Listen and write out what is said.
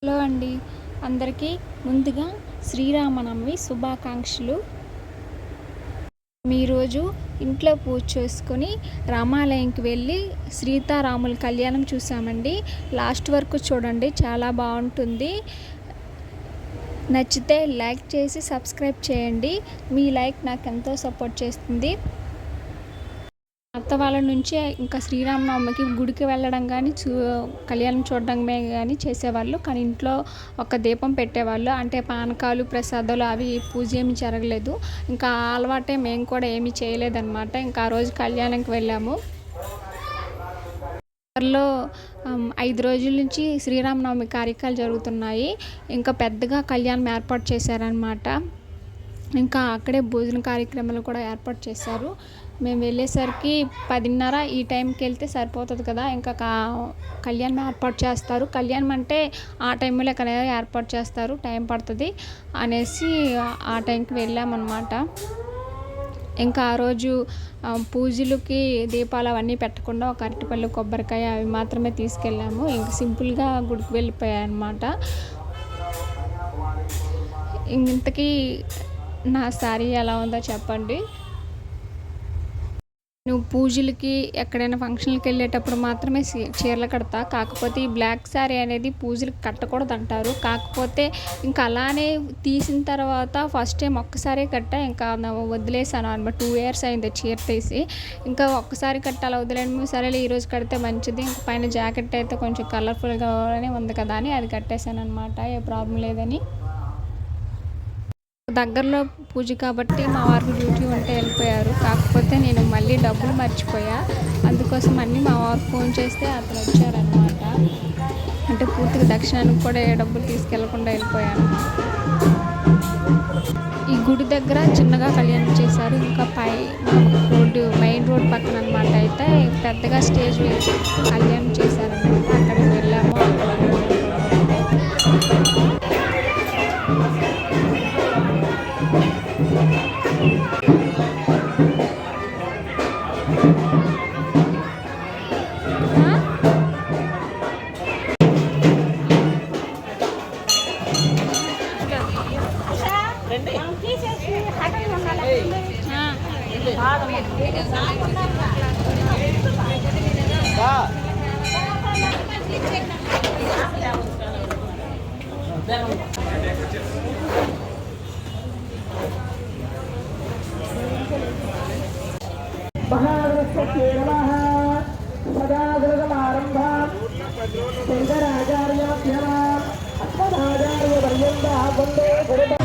Hello అండి, అందరికీ ముందుగా శ్రీరామనవమి శుభాకాంక్షలు. ఈరోజు ఇంట్లో పూజ చేసుకొని రామాలయంకి వెళ్ళి సీతారాముల కళ్యాణం చూసామండి. లాస్ట్ వరకు చూడండి, చాలా బాగుంటుంది. నచ్చితే లైక్ చేసి సబ్స్క్రైబ్ చేయండి. మీ లైక్ నాకు ఎంతో సపోర్ట్ చేస్తుంది. అత్త వాళ్ళ నుంచి ఇంకా శ్రీరామనవమికి గుడికి వెళ్ళడం కానీ కళ్యాణం చూడడమే కానీ చేసేవాళ్ళు. కానీ ఇంట్లో ఒక దీపం పెట్టేవాళ్ళు. అంటే పానకాలు ప్రసాదాలు అవి పూజ ఏమి జరగలేదు. ఇంకా అలవాటే మేము కూడా ఏమీ చేయలేదన్నమాట. ఇంకా ఆ రోజు కళ్యాణంకి వెళ్ళాము. లో 5 రోజుల నుంచి శ్రీరామనవమి కార్యక్రమాలు జరుగుతున్నాయి. ఇంకా పెద్దగా కళ్యాణం ఏర్పాటు చేశారనమాట. ఇంకా అక్కడే భోజన కార్యక్రమాలు కూడా ఏర్పాటు చేశారు. మేము వెళ్ళేసరికి 10:30 ఈ టైంకి వెళ్తే సరిపోతుంది కదా. ఇంకా కళ్యాణం ఏర్పాటు చేస్తారు. కళ్యాణం అంటే ఆ టైంలో ఇక్కడ ఏర్పాటు చేస్తారు, టైం పడుతుంది అనేసి ఆ టైంకి వెళ్ళామన్నమాట. ఇంకా ఆ రోజు పూజలకి దీపాలు అవన్నీ పెట్టకుండా ఒక అరటిపళ్ళు, కొబ్బరికాయ అవి మాత్రమే తీసుకెళ్ళాము. ఇంకా సింపుల్గా గుడికి వెళ్ళిపోయాయి అన్నమాట. ఇంతకీ నా శారీ ఎలా ఉందో చెప్పండి. నువ్వు పూజలకి ఎక్కడైనా ఫంక్షన్కి వెళ్ళేటప్పుడు మాత్రమే చీరలు కడతా. కాకపోతే ఈ బ్లాక్ శారీ అనేది పూజలకు కట్టకూడదు అంటారు. కాకపోతే ఇంకా అలానే తీసిన తర్వాత ఫస్ట్ టైం ఒక్కసారి కట్టా, ఇంకా వదిలేసాను అనమాట. 2 years అయింది చీర తీసి. ఇంకా ఒక్కసారి కట్టాలి వదిలేండి, సరేలే ఈరోజు కడితే మంచిది. ఇంకా పైన జాకెట్ అయితే కొంచెం కలర్ఫుల్గానే ఉంది కదా అని అది కట్టేశాను అనమాట. ఏ ప్రాబ్లం లేదని. దగ్గరలో పూజ కాబట్టి మా వారికి డ్యూటీ ఉంటే వెళ్ళిపోయారు. కాకపోతే నేను మళ్ళీ డబ్బులు మర్చిపోయా. అందుకోసం అన్నీ మా వారికి ఫోన్ చేస్తే అతను వచ్చారనమాట. అంటే పూర్తిగా దక్షిణానికి కూడా ఏ డబ్బులు తీసుకెళ్లకుండా వెళ్ళిపోయాను. ఈ గుడి దగ్గర చిన్నగా కళ్యాణం చేశారు. ఇంకా మెయిన్ రోడ్ పక్కన అనమాట. అయితే పెద్దగా స్టేజ్ వేసి కళ్యాణం చేశారనమాట. అక్కడికి వెళ్ళాము. महागणपतये नमः। सदागुरुसमारम्भाम् शङ्कराचार्यमध्यमाम् अस्मदाचार्यपर्यन्ताम् वन्दे गुरुः।